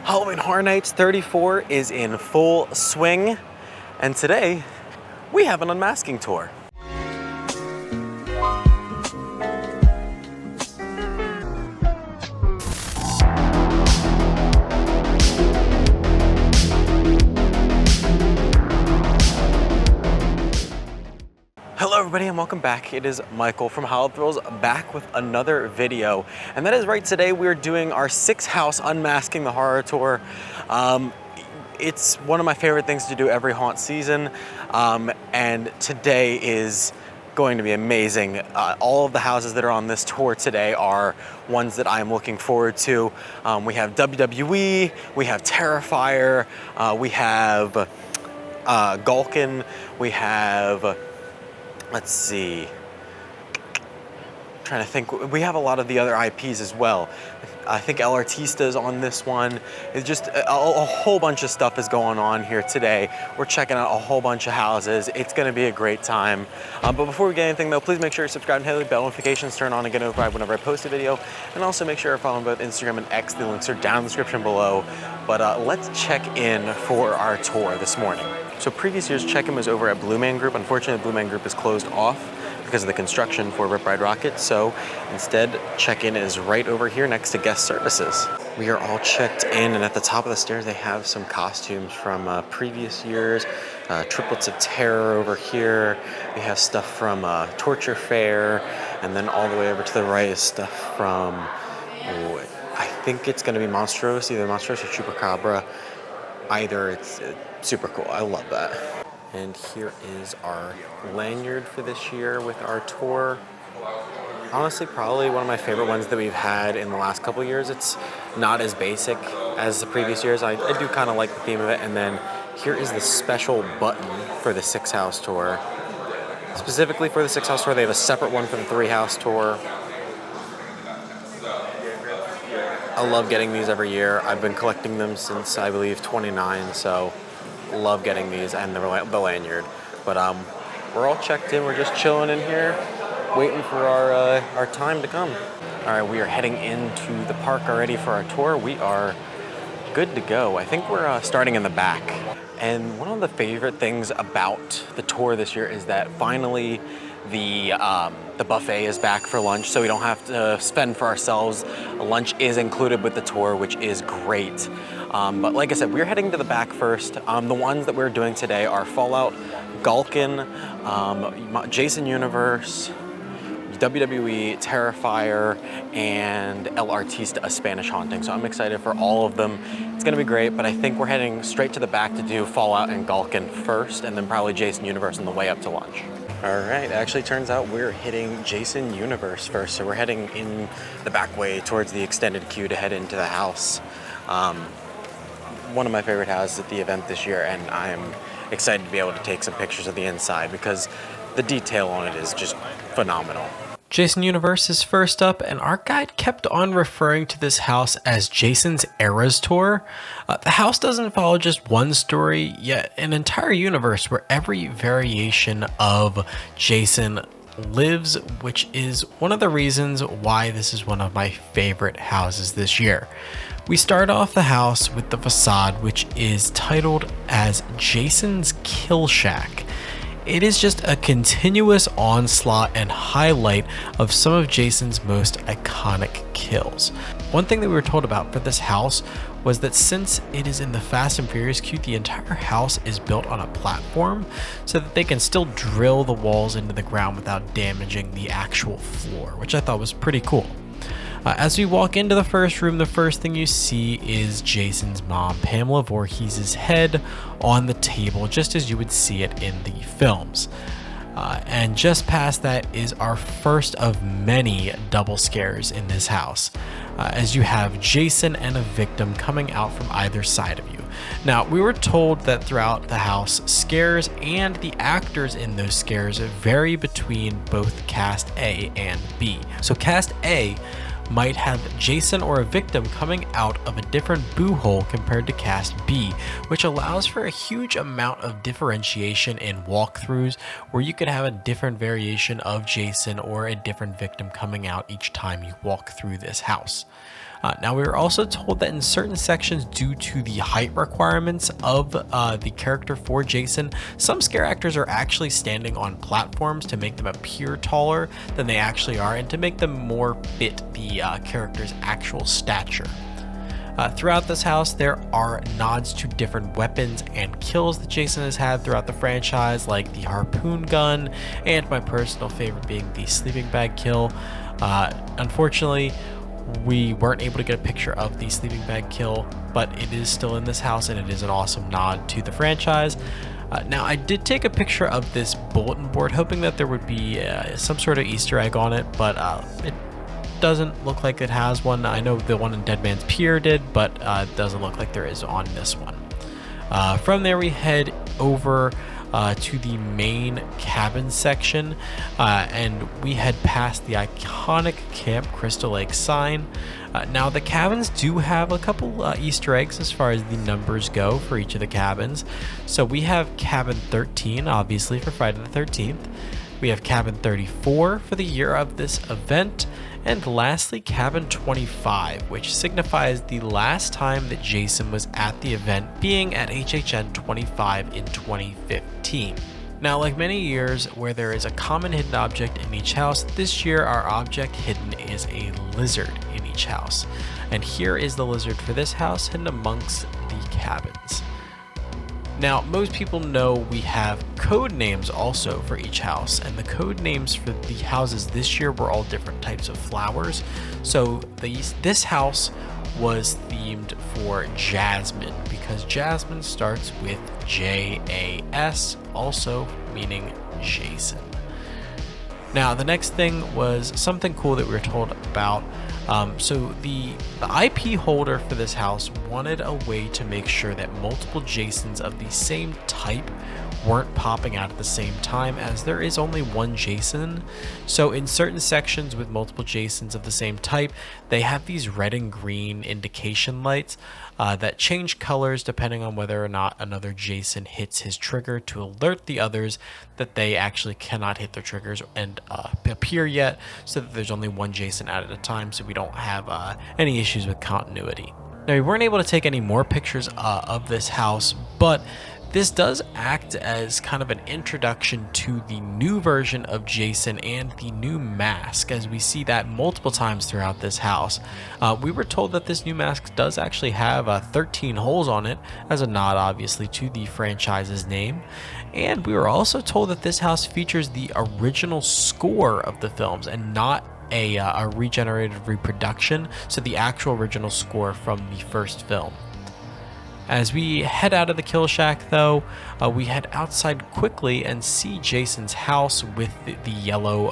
Halloween Horror Nights 34 is in full swing, and today we have an unmasking tour. Hello everybody and welcome back. It is Michael from Outrun back with another video. And that is right, today we're doing our 6th house Unmasking the Horror Tour. It's one of my favorite things to do every haunt season. And today is going to be amazing. All of the houses that are on this tour today are ones that I'm looking forward to. We have WWE, we have Terrifier, we have Gulkin, we have... Let's see, I'm trying to think. We have a lot of the other IPs as well. I think artistry is on this one. It's just a whole bunch of stuff is going on here today. We're checking out a whole bunch of houses. It's gonna be a great time. But before we get anything though, please make sure you subscribe and hit the bell notifications, turn on and get notified whenever I post a video. And also make sure you're following both Instagram and X. The links are down in the description below. But let's check in for our tour this morning. So previous year's check-in was over at Blue Man Group. Unfortunately, Blue Man Group is closed off because of the construction for Rip Ride Rocket. So instead, check-in is right over here next to guest services. We are all checked in, and at the top of the stairs, they have some costumes from previous years. Triplets of Terror over here. We have stuff from Torture Fair, and then all the way over to the right is stuff from, I think it's gonna be Monstrous, either Monstrous or Chupacabra. Either, it's super cool. I love that. And here is our lanyard for this year with our tour. Honestly, probably one of my favorite ones that we've had in the last couple of years. It's not as basic as the previous years. I do kind of like the theme of it. And then here is the special button for the 6 house tour. Specifically for the 6 house tour, they have a separate one for the 3 house tour. I love getting these every year. I've been collecting them since, I believe, 29, so love getting these and the lanyard. But we're all checked in. We're just chilling in here, waiting for our time to come. All right, we are heading into the park already for our tour. We are good to go. I think we're starting in the back. And one of the favorite things about the tour this year is that finally the buffet is back for lunch, so we don't have to fend for ourselves. Lunch is included with the tour, which is great. But like I said, we're heading to the back first. The ones that we're doing today are Fallout, Gulkin, Jason Universe, WWE, Terrifier, and El Artista, a Spanish haunting. So I'm excited for all of them. It's gonna be great, but I think we're heading straight to the back to do Fallout and Gulkin first, and then probably Jason Universe on the way up to lunch. All right, it actually turns out we're hitting Jason Universe first, so we're heading in the back way towards the extended queue to head into the house. One of my favorite houses at the event this year, and I'm excited to be able to take some pictures of the inside because the detail on it is just phenomenal. Jason Universe is first up, and our guide kept on referring to this house as Jason's Eras Tour. The house doesn't follow just one story, yet an entire universe where every variation of Jason lives, which is one of the reasons why this is one of my favorite houses this year. We start off the house with the facade, which is titled as Jason's Kill Shack. It is just a continuous onslaught and highlight of some of Jason's most iconic kills. One thing that we were told about for this house was that since it is in the Fast and Furious queue, the entire house is built on a platform so that they can still drill the walls into the ground without damaging the actual floor, which I thought was pretty cool. As we walk into the first room, the first thing you see is Jason's mom, Pamela Voorhees' head on the table, just as you would see it in the films. And just past that is our first of many double scares in this house, as you have Jason and a victim coming out from either side of you. Now, we were told that throughout the house, scares and the actors in those scares vary between both cast A and B. So cast A might have Jason or a victim coming out of a different boo hole compared to cast B, which allows for a huge amount of differentiation in walkthroughs where you could have a different variation of Jason or a different victim coming out each time you walk through this house. Now, we were also told that in certain sections, due to the height requirements of the character for Jason, some scare actors are actually standing on platforms to make them appear taller than they actually are and to make them more fit the character's actual stature. Throughout this house, there are nods to different weapons and kills that Jason has had throughout the franchise, like the harpoon gun, and my personal favorite being the sleeping bag kill. Unfortunately, we weren't able to get a picture of the sleeping bag kill, but it is still in this house and it is an awesome nod to the franchise. Now, I did take a picture of this bulletin board, hoping that there would be some sort of Easter egg on it, but it doesn't look like it has one. I know the one in Dead Man's Pier did, but it doesn't look like there is on this one. From there, we head over to the main cabin section, and we head past the iconic Camp Crystal Lake sign. Now, the cabins do have a couple Easter eggs as far as the numbers go for each of the cabins. So we have cabin 13, obviously, for Friday the 13th. We have cabin 34 for the year of this event. And lastly, cabin 25, which signifies the last time that Jason was at the event, being at HHN 25 in 2015. Now, like many years where there is a common hidden object in each house, this year our object hidden is a lizard in each house. And here is the lizard for this house hidden amongst the cabins. Now, most people know we have code names also for each house, and the code names for the houses this year were all different types of flowers. So this house was themed for Jasmine, because Jasmine starts with J-A-S, also meaning Jason. Now, the next thing was something cool that we were told about. So the IP holder for this house wanted a way to make sure that multiple Jasons of the same type weren't popping out at the same time, as there is only one Jason. So in certain sections with multiple Jasons of the same type, they have these red and green indication lights that change colors depending on whether or not another Jason hits his trigger, to alert the others that they actually cannot hit their triggers and appear yet, so that there's only one Jason out at a time, so we don't have any issues with continuity. Now, we weren't able to take any more pictures of this house, but this does act as kind of an introduction to the new version of Jason and the new mask, as we see that multiple times throughout this house. We were told that this new mask does actually have 13 holes on it, as a nod obviously to the franchise's name. And we were also told that this house features the original score of the films and not a regenerated reproduction, so the actual original score from the first film. As we head out of the kill shack, though, we head outside quickly and see Jason's house with the yellow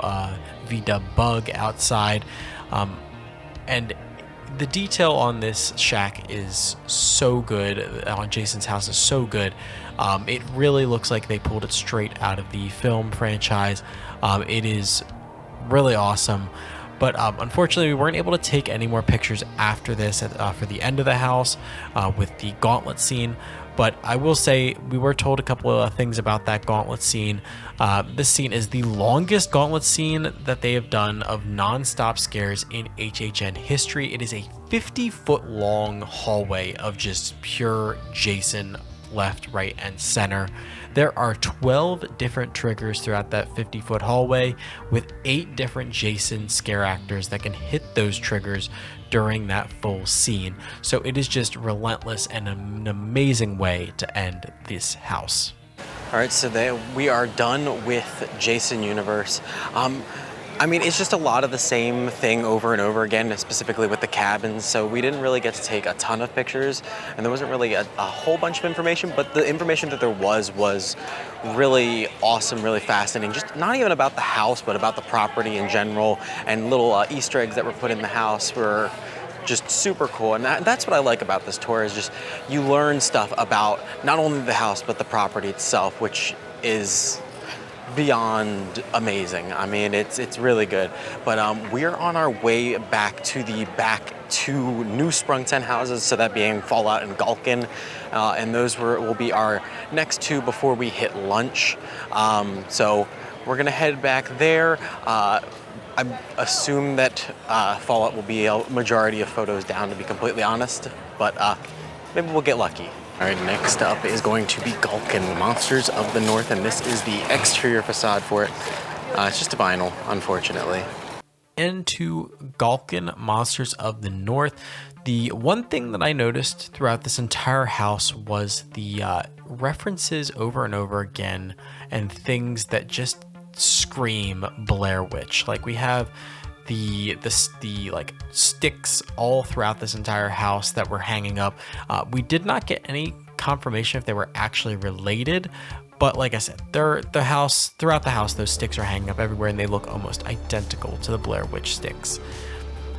V-dub bug outside. And the detail on this shack is so good, on Jason's house is so good. It really looks like they pulled it straight out of the film franchise. It is really awesome. But unfortunately, we weren't able to take any more pictures after this for the end of the house with the gauntlet scene. But I will say, we were told a couple of things about that gauntlet scene. This scene is the longest gauntlet scene that they have done of non-stop scares in HHN history. It is a 50-foot long hallway of just pure Jason, left, right, and center. There are 12 different triggers throughout that 50-foot hallway, with 8 different Jason scare actors that can hit those triggers during that full scene. So it is just relentless and an amazing way to end this house. All right, so we are done with Jason Universe. I mean, it's just a lot of the same thing over and over again, specifically with the cabins. So we didn't really get to take a ton of pictures, and there wasn't really a whole bunch of information, but the information that there was really awesome, really fascinating. Just not even about the house, but about the property in general, and little Easter eggs that were put in the house were just super cool. And that's what I like about this tour, is just you learn stuff about not only the house, but the property itself, which is beyond amazing. I mean, it's really good. But we're on our way back to new Sprung 10 houses, so that being Fallout and Gulkin, and those will be our next two before we hit lunch. So we're gonna head back there. I assume that Fallout will be a majority of photos down, to be completely honest, but maybe we'll get lucky. All right, next up is going to be Gulkin, Monsters of the North, and this is the exterior facade for it. It's just a vinyl, unfortunately. Into Gulkin, Monsters of the North. The one thing that I noticed throughout this entire house was the references over and over again and things that just scream Blair Witch. Like we have the like sticks all throughout this entire house that were hanging up. We did not get any confirmation if they were actually related, but like I said, throughout the house, those sticks are hanging up everywhere, and they look almost identical to the Blair Witch sticks.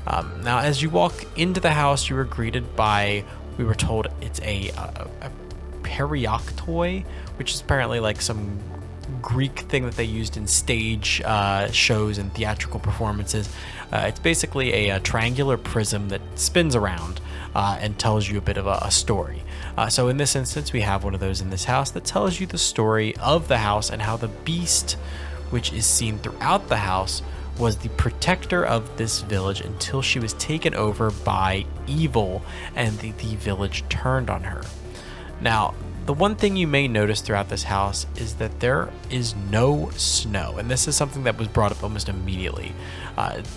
Now, as you walk into the house, you were greeted by, we were told it's a perioctoi, which is apparently like some Greek thing that they used in stage shows and theatrical performances. It's basically a triangular prism that spins around and tells you a bit of a story. So in this instance, we have one of those in this house that tells you the story of the house and how the beast, which is seen throughout the house, was the protector of this village until she was taken over by evil and the village turned on her. Now, the one thing you may notice throughout this house is that there is no snow, and this is something that was brought up almost immediately.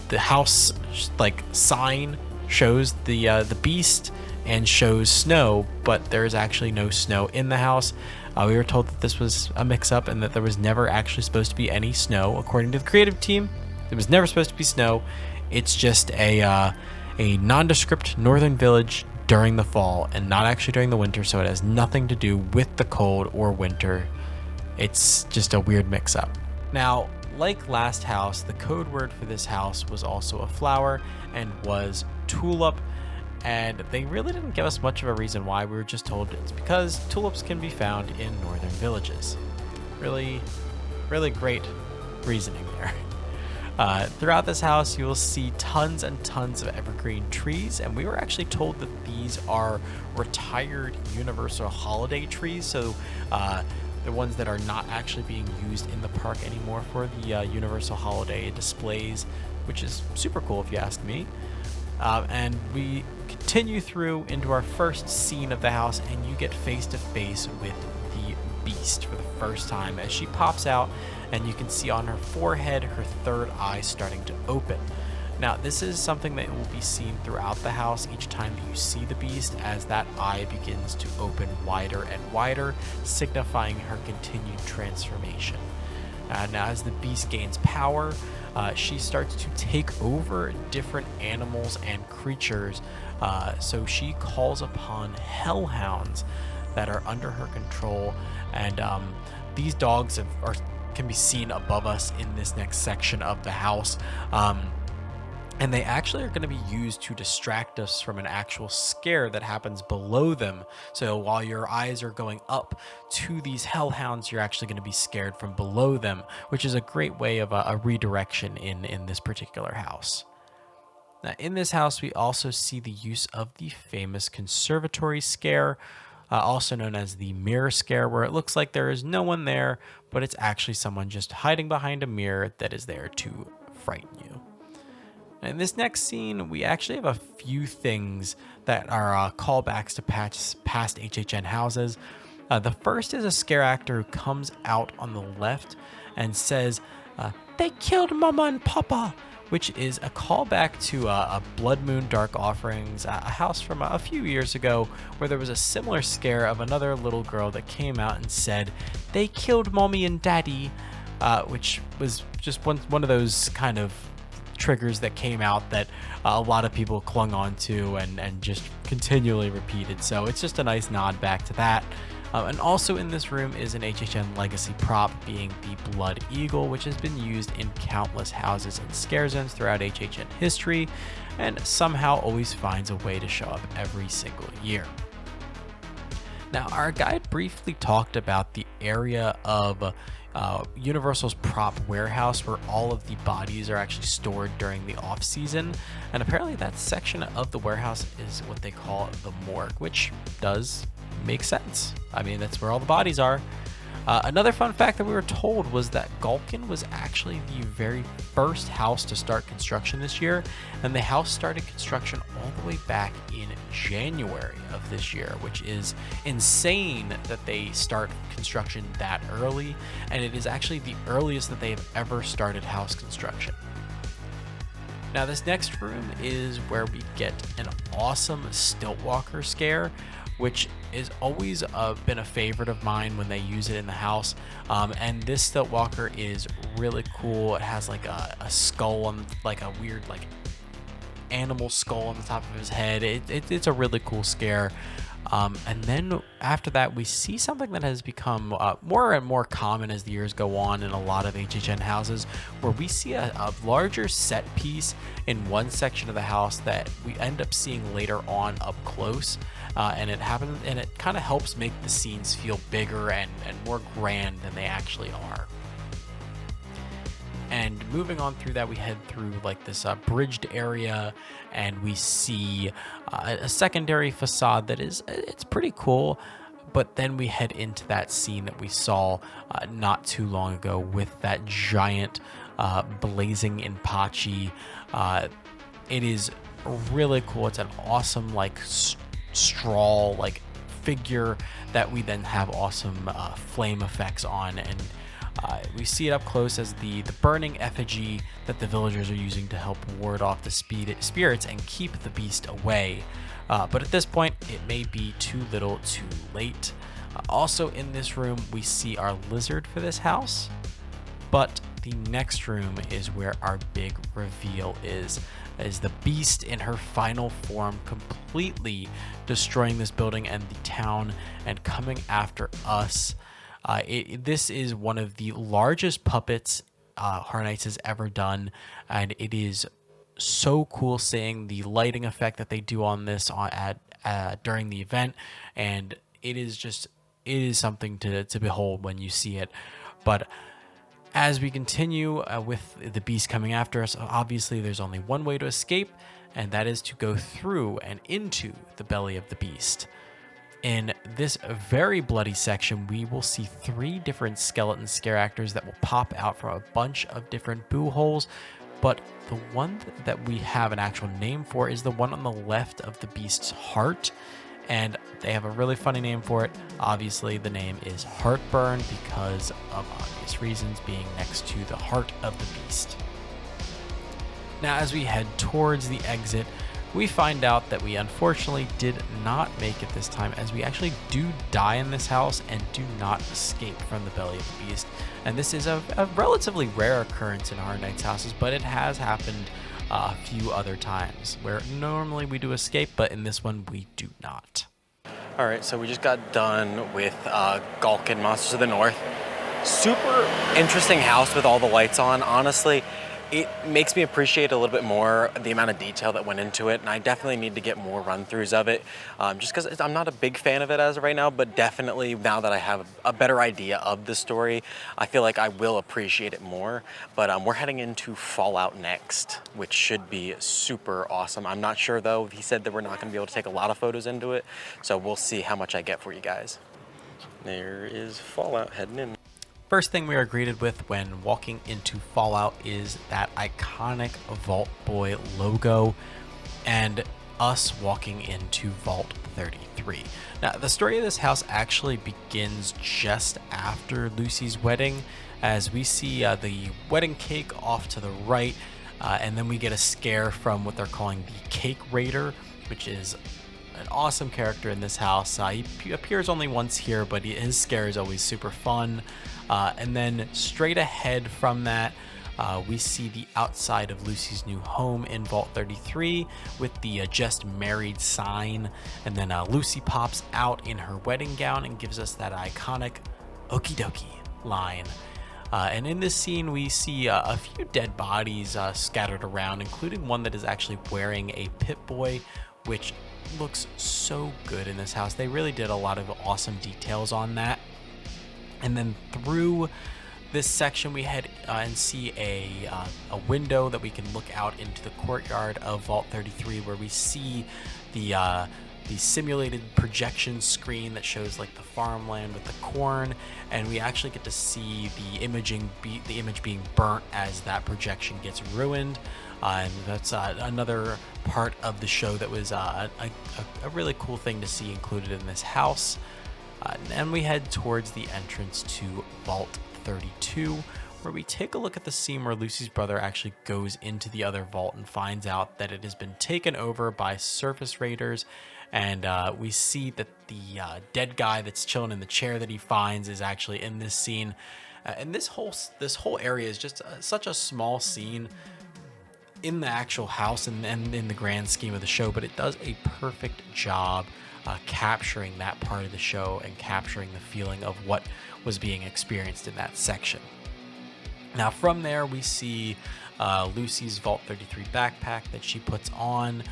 The house like sign shows the beast and shows snow, but there is actually no snow in the house. We were told that this was a mix-up and that there was never actually supposed to be any snow. According to the creative team, there was never supposed to be snow. It's just a nondescript northern village during the fall and not actually during the winter, so it has nothing to do with the cold or winter. It's just a weird mix-up. Now, like last house, the code word for this house was also a flower and was tulip, and they really didn't give us much of a reason why. We were just told it's because tulips can be found in northern villages. Really, really great reasoning there. Throughout this house, you will see tons and tons of evergreen trees, and we were actually told that these are retired Universal holiday trees, so the ones that are not actually being used in the park anymore for the Universal holiday displays, which is super cool if you ask me. And we continue through into our first scene of the house, and you get face to face with the beast for the first time as she pops out, and you can see on her forehead her third eye starting to open. Now, this is something that will be seen throughout the house each time that you see the beast, as that eye begins to open wider and wider, signifying her continued transformation. Now, as the beast gains power, she starts to take over different animals and creatures. So she calls upon hellhounds that are under her control, and these dogs can be seen above us in this next section of the house. And they actually are going to be used to distract us from an actual scare that happens below them. So while your eyes are going up to these hellhounds, you're actually going to be scared from below them, which is a great way of a redirection in this particular house. Now, in this house, we also see the use of the famous conservatory scare, also known as the mirror scare, where it looks like there is no one there, but it's actually someone just hiding behind a mirror that is there to frighten you. In this next scene, we actually have a few things that are callbacks to past HHN houses. The first is a scare actor who comes out on the left and says, "They killed Mama and Papa," which is a callback to a Blood Moon Dark Offerings, a house from a few years ago where there was a similar scare of another little girl that came out and said, "They killed Mommy and Daddy," which was just one of those kind of triggers that came out that a lot of people clung on to and just continually repeated. So it's just a nice nod back to that. And also in this room is an HHN legacy prop, being the Blood Eagle, which has been used in countless houses and scare zones throughout HHN history, and somehow always finds a way to show up every single year. Now, our guide briefly talked about the area of Universal's prop warehouse where all of the bodies are actually stored during the off season, and apparently that section of the warehouse is what they call the morgue, which does make sense. I mean, that's where all the bodies are. Another fun fact that we were told was that Gulkin was actually the very first house to start construction this year, and the house started construction all the way back in January of this year, which is insane that they start construction that early, and it is actually the earliest that they have ever started house construction. Now, this next room is where we get an awesome stilt walker scare, which is always been a favorite of mine when they use it in the house. And this stilt walker is really cool. It has like a skull on, like a weird like animal skull on the top of his head. It's a really cool scare. And then after that, we see something that has become more and more common as the years go on in a lot of HHN houses, where we see a larger set piece in one section of the house that we end up seeing later on up close. And it happens, and it kind of helps make the scenes feel bigger and more grand than they actually are. And moving on through that, we head through like this bridged area, and we see a secondary facade that it's pretty cool. But then we head into that scene that we saw not too long ago with that giant blazing Inpachi. It is really cool. It's an awesome like straw like figure that we then have awesome flame effects on, and we see it up close as the burning effigy that the villagers are using to help ward off the spirits and keep the beast away. But at this point, it may be too little too late. Also in this room, we see our lizard for this house. But the next room is where our big reveal is the beast in her final form completely destroying this building and the town and coming after us. This is one of the largest puppets Horror Nights has ever done, and it is so cool seeing the lighting effect that they do on this during the event, and it is something to behold when you see it. But as we continue with the beast coming after us, obviously there's only one way to escape, and that is to go through and into the belly of the beast. In this very bloody section, we will see 3 different skeleton scare actors that will pop out from a bunch of different boo holes, but the one that we have an actual name for is the one on the left of the beast's heart, and they have a really funny name for it. Obviously, the name is Heartburn because of obvious reasons, being next to the heart of the beast. Now, as we head towards the exit, we find out that we unfortunately did not make it this time, as we actually do die in this house and do not escape from the belly of the beast. And this is a relatively rare occurrence in Horror Nights houses, but it has happened a few other times where normally we do escape, but in this one we do not. All right, so we just got done with Gulkin, Monsters of the North. Super interesting house with all the lights on. Honestly, it makes me appreciate a little bit more the amount of detail that went into it, and I definitely need to get more run-throughs of it, just because I'm not a big fan of it as of right now, but definitely now that I have a better idea of the story, I feel like I will appreciate it more. But we're heading into Fallout next, which should be super awesome. I'm not sure though. He said that we're not going to be able to take a lot of photos into it, so we'll see how much I get for you guys. There is Fallout heading in. First thing we are greeted with when walking into Fallout is that iconic Vault Boy logo and us walking into Vault 33. Now, the story of this house actually begins just after Lucy's wedding, as we see the wedding cake off to the right, and then we get a scare from what they're calling the Cake Raider, which is an awesome character in this house. He appears only once here, but his scare is always super fun. And then straight ahead from that, we see the outside of Lucy's new home in Vault 33 with the just married sign. And then Lucy pops out in her wedding gown and gives us that iconic okie dokie line. And in this scene, we see a few dead bodies scattered around, including one that is actually wearing a Pip-Boy, which looks so good in this house. They really did a lot of awesome details on that. And then through this section, we head and see a window that we can look out into the courtyard of Vault 33, where we see the the simulated projection screen that shows like the farmland with the corn, and we actually get to see the image being burnt as that projection gets ruined. And that's another part of the show that was a really cool thing to see included in this house. And we head towards the entrance to Vault 32, where we take a look at the scene where Lucy's brother actually goes into the other vault and finds out that it has been taken over by surface raiders. And we see that the dead guy that's chilling in the chair that he finds is actually in this scene. And this whole area is just such a small scene in the actual house and in the grand scheme of the show, but it does a perfect job capturing that part of the show and capturing the feeling of what was being experienced in that section. Now from there we see Lucy's Vault 33 backpack that she puts on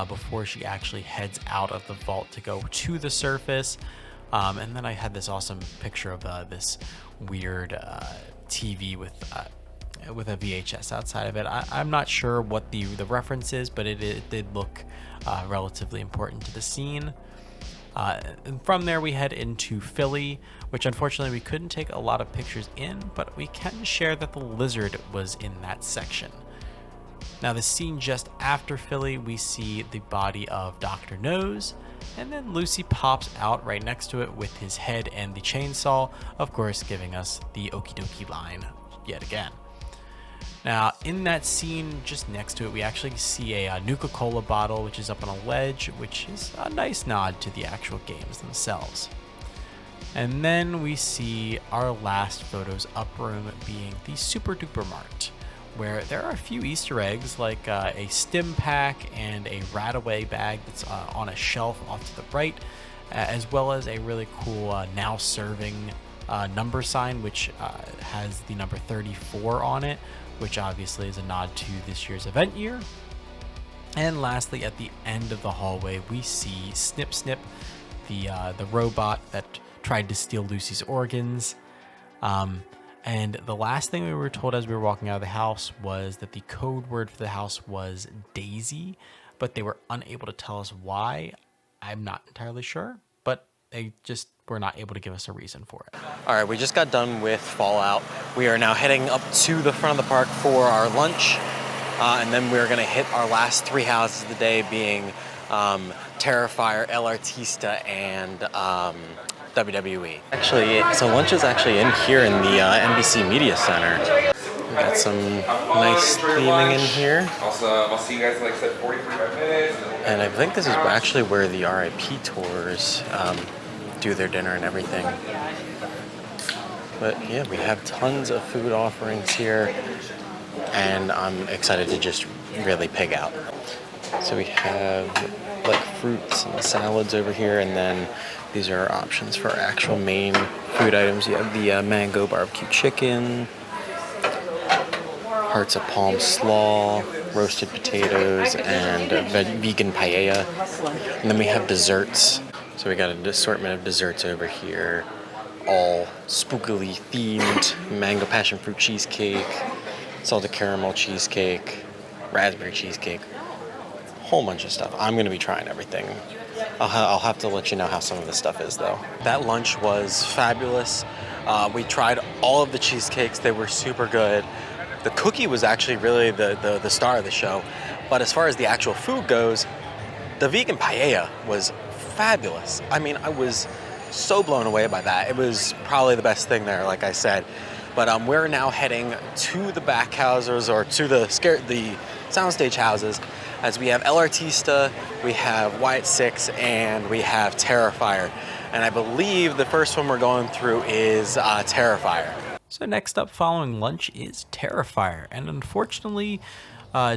before she actually heads out of the vault to go to the surface. And then I had this awesome picture of this weird TV with a VHS outside of it. I'm not sure what the reference is, but it did look relatively important to the scene. And from there we head into Philly, which unfortunately we couldn't take a lot of pictures in, but we can share that the lizard was in that section. Now the scene just after Philly, we see the body of Dr. Nose, and then Lucy pops out right next to it with his head and the chainsaw, of course giving us the okie dokie line yet again. Now, in that scene just next to it, we actually see a Nuka-Cola bottle, which is up on a ledge, which is a nice nod to the actual games themselves. And then we see our last photos up room being the Super Duper Mart, where there are a few Easter eggs like a stim pack and a Rataway bag that's on a shelf off to the right, as well as a really cool now serving number sign, which has the number 34 on it, which obviously is a nod to this year's event year. And lastly, at the end of the hallway, we see Snip Snip, the robot that tried to steal Lucy's organs. And the last thing we were told as we were walking out of the house was that the code word for the house was Daisy, but they were unable to tell us why. I'm not entirely sure, but they just were not able to give us a reason for it. All right, we just got done with Fallout. We are now heading up to the front of the park for our lunch, and then we're gonna hit our last three houses of the day, being Terrifier, El Artista, and WWE. Actually, so lunch is actually in here in the NBC Media Center. We got some nice theming in here. I'll see you guys in like 45 minutes. And I think this is actually where the RIP tours do their dinner and everything. But yeah, we have tons of food offerings here, and I'm excited to just really pig out. So we have like fruits and salads over here, and then these are options for actual main food items. You have the mango barbecue chicken, hearts of palm slaw, roasted potatoes, and vegan paella. And then we have desserts. So we got an assortment of desserts over here, all spookily themed. Mango passion fruit cheesecake, salted caramel cheesecake, raspberry cheesecake, a whole bunch of stuff. I'm gonna be trying everything. I'll have to let you know how some of this stuff is though. That lunch was fabulous. We tried all of the cheesecakes. They were super good. The cookie was actually really the star of the show. But as far as the actual food goes, the vegan paella was fabulous. I mean, I was so blown away by that. It was probably the best thing there, like I said. But we're now heading to the back houses, or to the soundstage houses, as we have El Artista, we have Wyatt Six, and we have Terrifier. And I believe the first one we're going through is Terrifier. So next up following lunch is Terrifier, and unfortunately,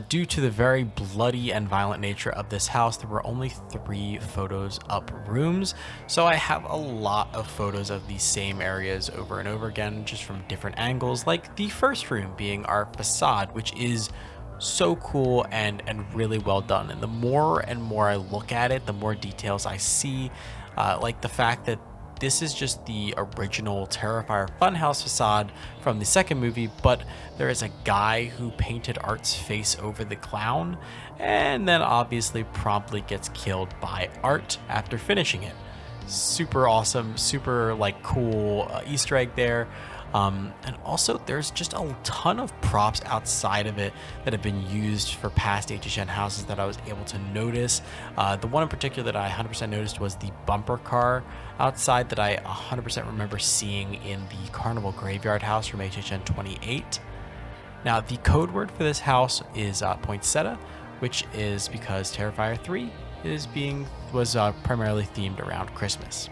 due to the very bloody and violent nature of this house, there were only 3 photos up rooms. So I have a lot of photos of these same areas over and over again, just from different angles, like the first room being our facade, which is so cool and really well done. And the more and more I look at it, the more details I see, like the fact that this is just the original Terrifier Funhouse facade from the second movie, but there is a guy who painted Art's face over the clown, and then obviously promptly gets killed by Art after finishing it. Super awesome, super like cool Easter egg there. And also there's just a ton of props outside of it that have been used for past HHN houses that I was able to notice. The one in particular that I 100% noticed was the bumper car outside that I 100% remember seeing in the Carnival Graveyard house from HHN 28. Now the code word for this house is poinsettia, which is because Terrifier 3 was primarily themed around Christmas.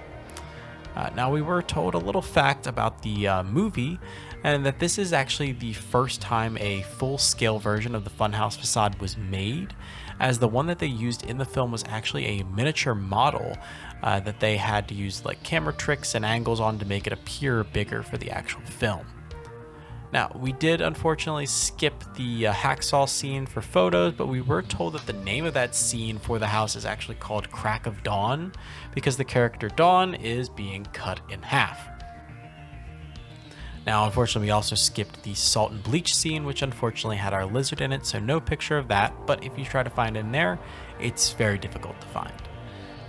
Now we were told a little fact about the movie, and that this is actually the first time a full-scale version of the Funhouse facade was made, as the one that they used in the film was actually a miniature model that they had to use like camera tricks and angles on to make it appear bigger for the actual film. Now, we did unfortunately skip the hacksaw scene for photos, but we were told that the name of that scene for the house is actually called Crack of Dawn, because the character Dawn is being cut in half. Now, unfortunately, we also skipped the salt and bleach scene, which unfortunately had our lizard in it, so no picture of that, but if you try to find it in there, it's very difficult to find.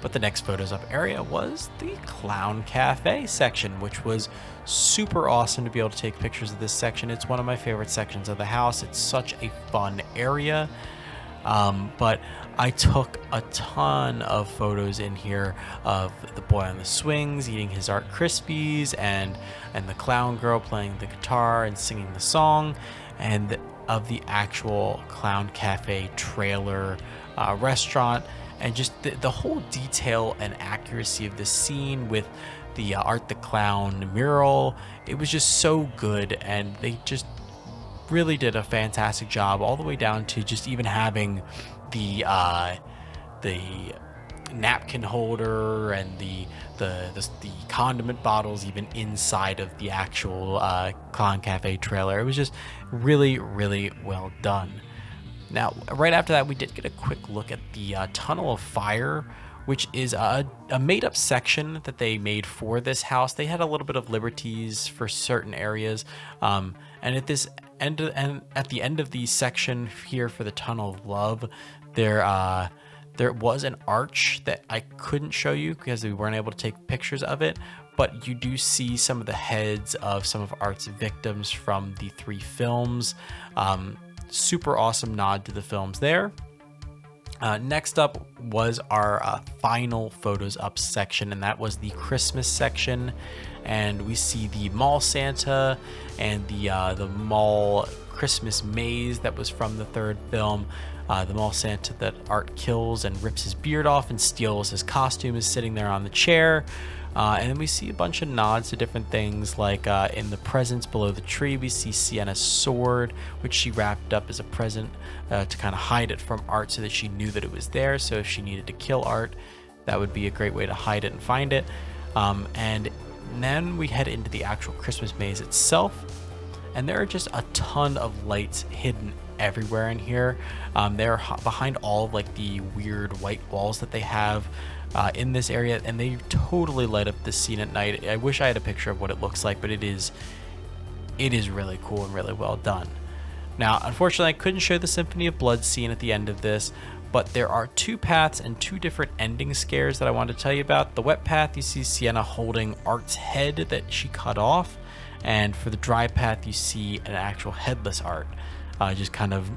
But the next photos up area was the Clown Cafe section, which was super awesome to be able to take pictures of this section. It's one of my favorite sections of the house. It's such a fun area. But I took a ton of photos in here of the boy on the swings eating his Art Krispies, and the clown girl playing the guitar and singing the song, and of the actual Clown Cafe trailer restaurant. And just the whole detail and accuracy of the scene with the Art the Clown mural, it was just so good, and they just really did a fantastic job, all the way down to just even having the napkin holder and the condiment bottles even inside of the actual Clown Cafe trailer. It was just really, really well done. Now, right after that, we did get a quick look at the Tunnel of Fire, which is a made-up section that they made for this house. They had a little bit of liberties for certain areas, and at the end of the section here for the Tunnel of Love, there was an arch that I couldn't show you because we weren't able to take pictures of it, but you do see some of the heads of some of Art's victims from the 3 films. Super awesome nod to the films there. Next up was our final photos up section, and that was the Christmas section. And we see the mall Santa and the mall Christmas maze that was from the 3rd film. The mall Santa that Art kills and rips his beard off and steals his costume is sitting there on the chair. And then we see a bunch of nods to different things, like in the presents below the tree, we see Sienna's sword, which she wrapped up as a present to kind of hide it from Art so that she knew that it was there. So if she needed to kill Art, that would be a great way to hide it and find it. And then we head into the actual Christmas maze itself, and there are just a ton of lights hidden everywhere in here. They're behind all of like the weird white walls that they have in this area, and they totally light up the scene at night. I wish I had a picture of what it looks like, but it is really cool and really well done. Now, unfortunately, I couldn't show the Symphony of Blood scene at the end of this, but there are 2 paths and 2 different ending scares that I wanted to tell you about. The wet path, you see Sienna holding Art's head that she cut off, and for the dry path, you see an actual headless Art, just kind of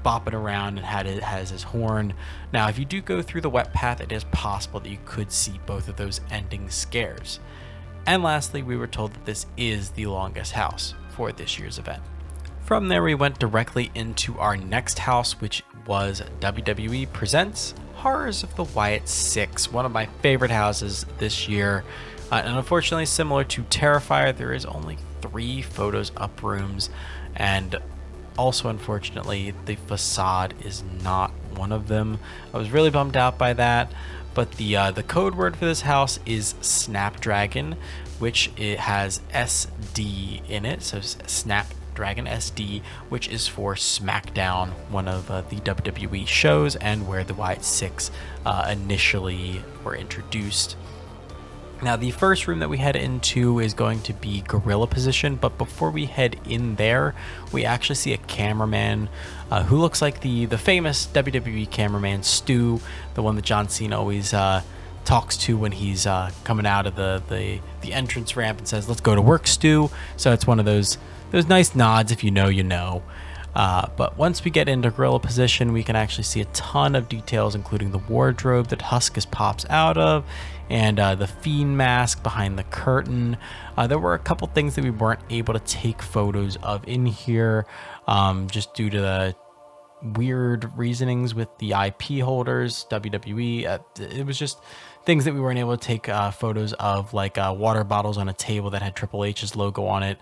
bopping around and has his horn. Now, if you do go through the wet path, it is possible that you could see both of those ending scares. And lastly, we were told that this is the longest house for this year's event. From there, we went directly into our next house, which was WWE Presents Horrors of the Wyatt 6, one of my favorite houses this year. And unfortunately, similar to Terrifier, there is only 3 photos up rooms, and also, unfortunately, the facade is not one of them. I was really bummed out by that, but the code word for this house is Snapdragon, which it has SD in it, so Snapdragon SD, which is for SmackDown, one of the WWE shows, and where the Wyatt 6 initially were introduced. Now, the first room that we head into is going to be gorilla position, but before we head in there, we actually see a cameraman who looks like the famous WWE cameraman Stu, the one that John Cena always talks to when he's coming out of the entrance ramp and says, "Let's go to work, Stu." So it's one of those nice nods. If you know, you know. But once we get into gorilla position, we can actually see a ton of details, including the wardrobe that Huskus pops out of, and the Fiend mask behind the curtain. There were a couple things that we weren't able to take photos of in here, just due to the weird reasonings with the IP holders, WWE. It was just things that we weren't able to take photos of, like water bottles on a table that had Triple H's logo on it.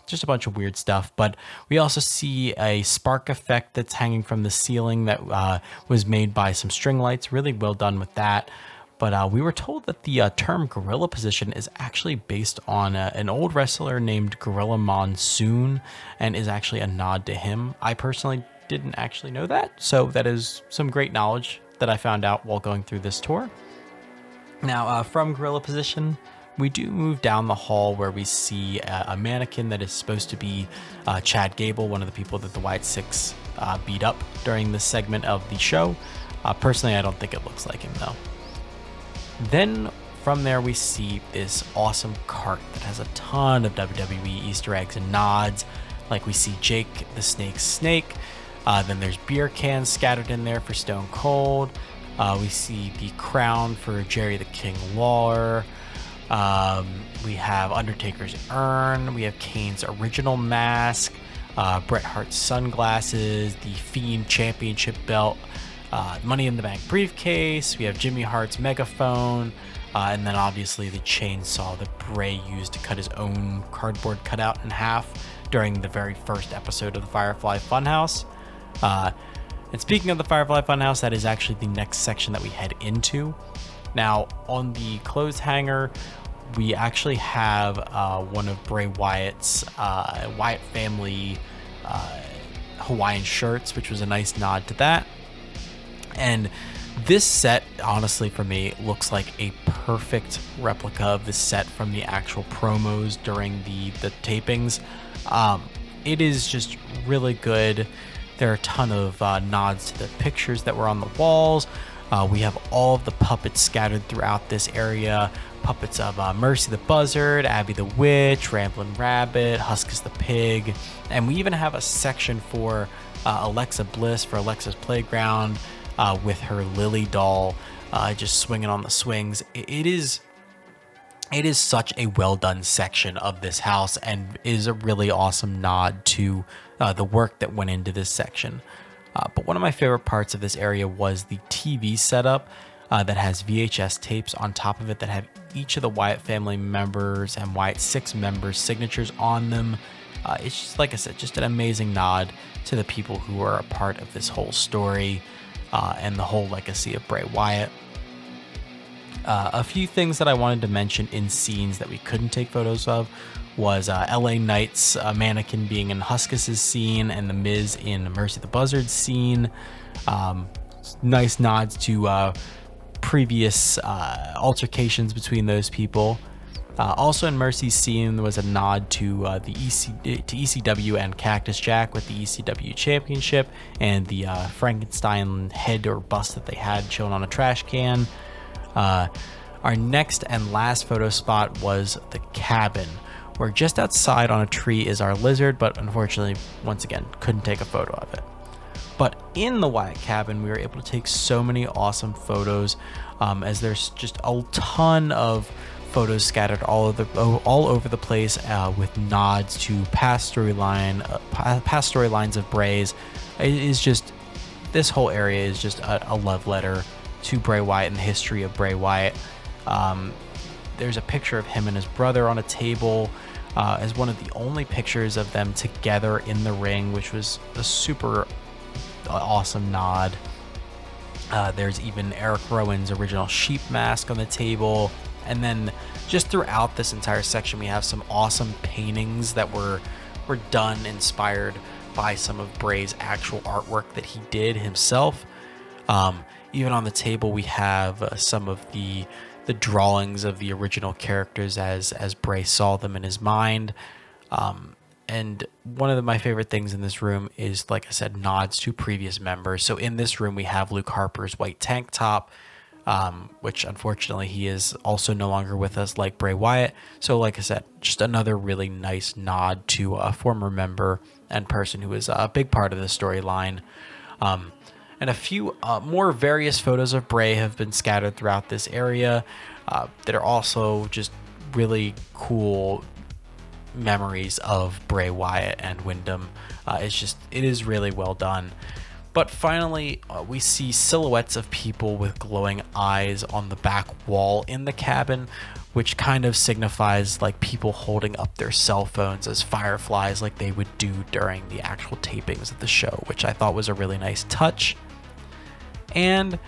Just a bunch of weird stuff. But we also see a spark effect that's hanging from the ceiling that was made by some string lights. Really well done with that. But we were told that the term gorilla position is actually based on an old wrestler named Gorilla Monsoon, and is actually a nod to him. I personally didn't actually know that, so that is some great knowledge that I found out while going through this tour. Now, from gorilla position, we do move down the hall where we see a mannequin that is supposed to be Chad Gable, one of the people that the Wyatt Six beat up during this segment of the show. Personally, I don't think it looks like him, though. Then from there, we see this awesome cart that has a ton of WWE Easter eggs and nods. Like we see Jake the Snake's snake. Then there's beer cans scattered in there for Stone Cold. We see the crown for Jerry the King Lawler. We have Undertaker's urn. We have Kane's original mask. Bret Hart's sunglasses. The Fiend championship belt. Money in the Bank briefcase. We have Jimmy Hart's megaphone. And then obviously the chainsaw that Bray used to cut his own cardboard cutout in half during the very first episode of the Firefly Funhouse. And speaking of the Firefly Funhouse, that is actually the next section that we head into. Now, on the clothes hanger, we actually have one of Bray Wyatt's Wyatt family Hawaiian shirts, which was a nice nod to that. And this set, honestly, for me, looks like a perfect replica of the set from the actual promos during the tapings. It is just really good. There are a ton of nods to the pictures that were on the walls. We have all of the puppets scattered throughout this area. Puppets of Mercy the Buzzard, Abby the Witch, Ramblin' Rabbit, Huskus the Pig. And we even have a section for Alexa Bliss for Alexa's Playground with her Lily doll just swinging on the swings. It is such a well done section of this house, and is a really awesome nod to the work that went into this section. But one of my favorite parts of this area was the TV setup that has VHS tapes on top of it that have each of the Wyatt family members and Wyatt Six members' signatures on them. It's just, like I said, just an amazing nod to the people who are a part of this whole story and the whole legacy of Bray Wyatt. A few things that I wanted to mention in scenes that we couldn't take photos of was LA Knight's mannequin being in Huskus' scene, and The Miz in Mercy the Buzzard's scene. Nice nods to previous altercations between those people. Also in Mercy's scene, there was a nod to ECW and Cactus Jack with the ECW Championship and the Frankenstein head or bust that they had shown on a trash can. Our next and last photo spot was the cabin, where just outside on a tree is our lizard, but unfortunately, once again, couldn't take a photo of it. But in the Wyatt cabin, we were able to take so many awesome photos, as there's just a ton of photos scattered all over the place with nods to past storylines of Bray's. It is just, this whole area is just a love letter to Bray Wyatt and the history of Bray Wyatt. There's a picture of him and his brother on a table as one of the only pictures of them together in the ring, which was a super awesome nod. There's even Eric Rowan's original sheep mask on the table. And then just throughout this entire section, we have some awesome paintings that were done inspired by some of Bray's actual artwork that he did himself. Even on the table, we have some of the the drawings of the original characters as Bray saw them in his mind. And one of my favorite things in this room is, like I said, nods to previous members. So in this room, we have Luke Harper's white tank top, which unfortunately he is also no longer with us, like Bray Wyatt. So like I said, just another really nice nod to a former member and person who is a big part of the storyline. And a few more various photos of Bray have been scattered throughout this area that are also just really cool memories of Bray Wyatt and Wyndham. It is really well done. But finally, we see silhouettes of people with glowing eyes on the back wall in the cabin, which kind of signifies like people holding up their cell phones as fireflies like they would do during the actual tapings of the show, which I thought was a really nice touch. And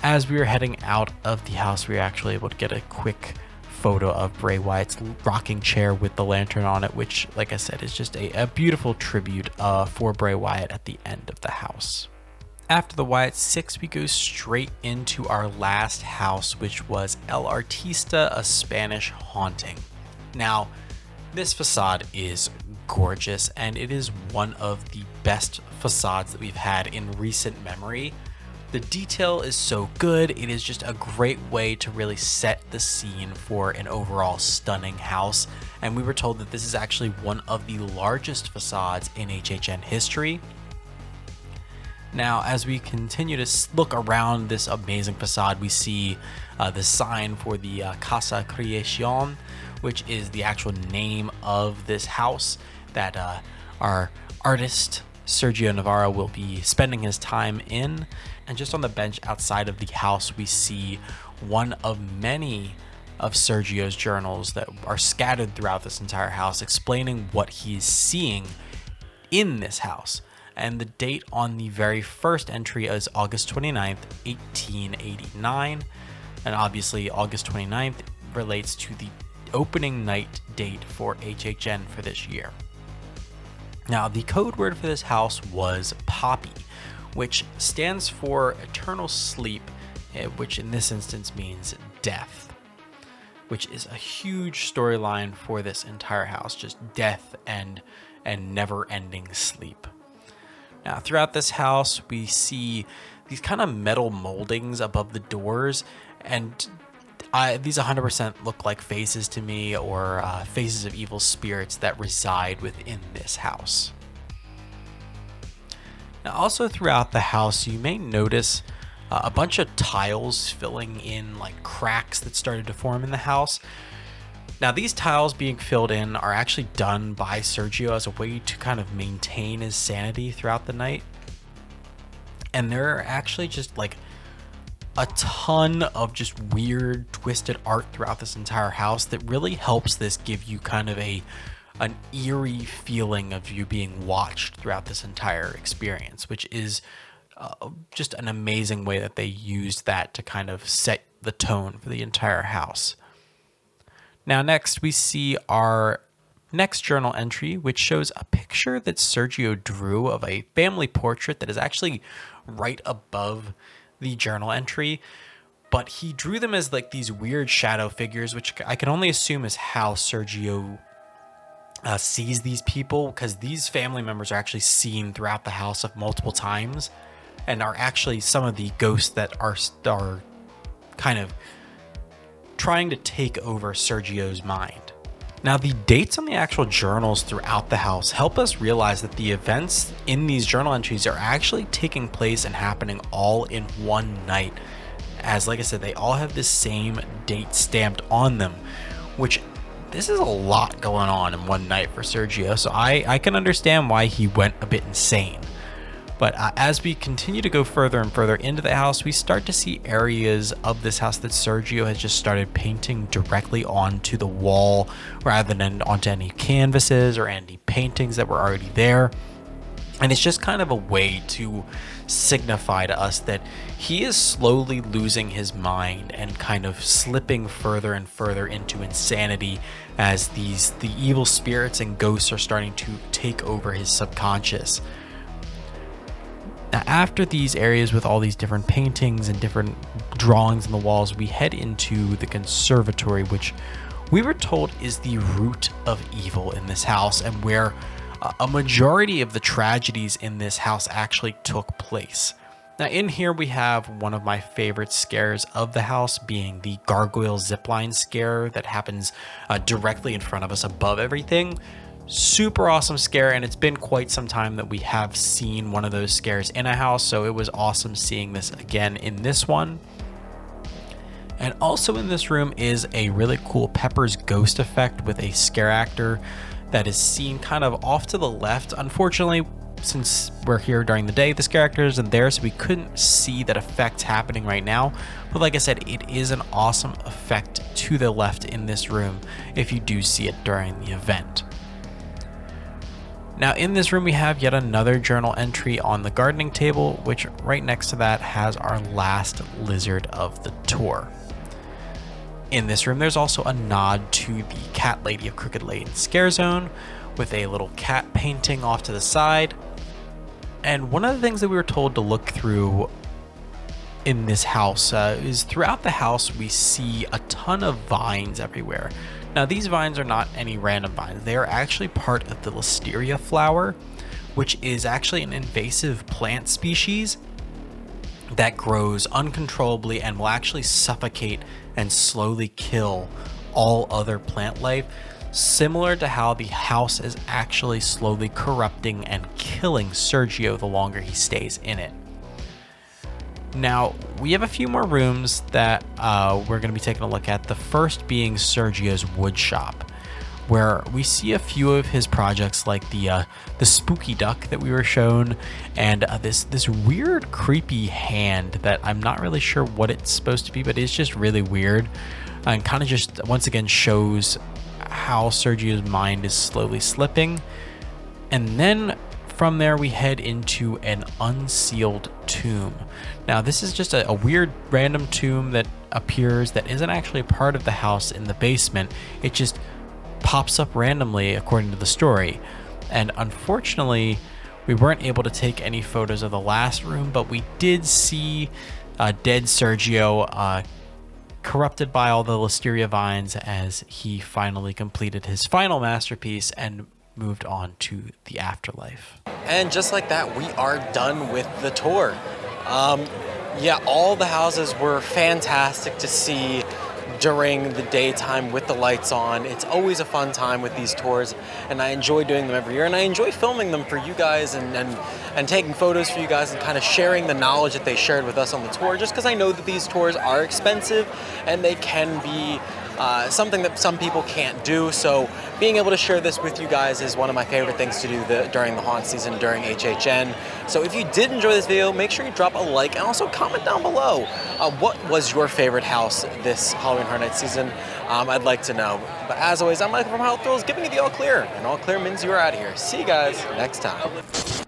as we were heading out of the house, we were actually able to get a quick photo of Bray Wyatt's rocking chair with the lantern on it, which, like I said, is just a beautiful tribute for Bray Wyatt at the end of the house. After the Wyatt 6, we go straight into our last house, which was El Artista, a Spanish haunting. Now, this facade is gorgeous, and it is one of the best facades that we've had in recent memory. The detail is so good. It is just a great way to really set the scene for an overall stunning house. And we were told that this is actually one of the largest facades in HHN history. Now, as we continue to look around this amazing facade, we see the sign for the Casa Creacion, which is the actual name of this house that our artist Sergio Navarro will be spending his time in. And just on the bench outside of the house, we see one of many of Sergio's journals that are scattered throughout this entire house, explaining what he's seeing in this house. And the date on the very first entry is August 29th, 1889. And obviously August 29th relates to the opening night date for HHN for this year. Now, the code word for this house was Poppy, which stands for eternal sleep, which in this instance means death, which is a huge storyline for this entire house, just death and never-ending sleep. Now, throughout this house, we see these kind of metal moldings above the doors, and these 100% look like faces to me, or faces of evil spirits that reside within this house. Now, also throughout the house, you may notice a bunch of tiles filling in like cracks that started to form in the house. Now, these tiles being filled in are actually done by Sergio as a way to kind of maintain his sanity throughout the night. And there are actually just like a ton of just weird, twisted art throughout this entire house that really helps this give you kind of an eerie feeling of you being watched throughout this entire experience, which is just an amazing way that they used that to kind of set the tone for the entire house. Now, next we see our next journal entry, which shows a picture that Sergio drew of a family portrait that is actually right above the journal entry, but he drew them as like these weird shadow figures, which I can only assume is how Sergio sees these people, because these family members are actually seen throughout the house of multiple times and are actually some of the ghosts that are kind of trying to take over Sergio's mind. Now, the dates on the actual journals throughout the house help us realize that the events in these journal entries are actually taking place and happening all in one night. As like I said, they all have the same date stamped on them, which this is a lot going on in one night for Sergio, so I can understand why he went a bit insane. But as we continue to go further and further into the house, we start to see areas of this house that Sergio has just started painting directly onto the wall rather than onto any canvases or any paintings that were already there. And it's just kind of a way to signify to us that he is slowly losing his mind and kind of slipping further and further into insanity as the evil spirits and ghosts are starting to take over his subconscious. Now, after these areas with all these different paintings and different drawings on the walls, we head into the conservatory, which we were told is the root of evil in this house, and where a majority of the tragedies in this house actually took place. Now, in here we have one of my favorite scares of the house, being the gargoyle zipline scare that happens directly in front of us above everything. Super awesome scare, and it's been quite some time that we have seen one of those scares in a house, so it was awesome seeing this again in this one. And also in this room is a really cool Pepper's ghost effect with a scare actor that is seen kind of off to the left. Unfortunately, since we're here during the day, the scare actor isn't there, so we couldn't see that effect happening right now. But like I said, it is an awesome effect to the left in this room if you do see it during the event. Now, in this room, we have yet another journal entry on the gardening table, which right next to that has our last lizard of the tour. In this room, there's also a nod to the Cat Lady of Crooked Lane Scare Zone with a little cat painting off to the side. And one of the things that we were told to look through in this house is throughout the house, we see a ton of vines everywhere. Now, these vines are not any random vines. They are actually part of the listeria flower, which is actually an invasive plant species that grows uncontrollably and will actually suffocate and slowly kill all other plant life, similar to how the house is actually slowly corrupting and killing Sergio the longer he stays in it. Now, we have a few more rooms that we're going to be taking a look at, the first being Sergio's wood shop, where we see a few of his projects like the spooky duck that we were shown, and this weird creepy hand that I'm not really sure what it's supposed to be, but it's just really weird and kind of just once again shows how Sergio's mind is slowly slipping. And then from there we head into an unsealed tomb. Now, this is just a weird random tomb that appears that isn't actually part of the house in the basement. It just pops up randomly according to the story. And unfortunately, we weren't able to take any photos of the last room, but we did see dead Sergio corrupted by all the listeria vines as he finally completed his final masterpiece and moved on to the afterlife. And just like that, we are done with the tour. Yeah, all the houses were fantastic to see during the daytime with the lights on. It's always a fun time with these tours, and I enjoy doing them every year, and I enjoy filming them for you guys and taking photos for you guys and kind of sharing the knowledge that they shared with us on the tour, just because I know that these tours are expensive and they can be something that some people can't do. So being able to share this with you guys is one of my favorite things to do during the haunt season, during HHN. So if you did enjoy this video, make sure you drop a like and also comment down below what was your favorite house this Halloween Horror Nights season. I'd like to know. But as always, I'm Michael from Outrun the Reaper, giving you the all clear, and all clear means you are out of here. See you guys next time.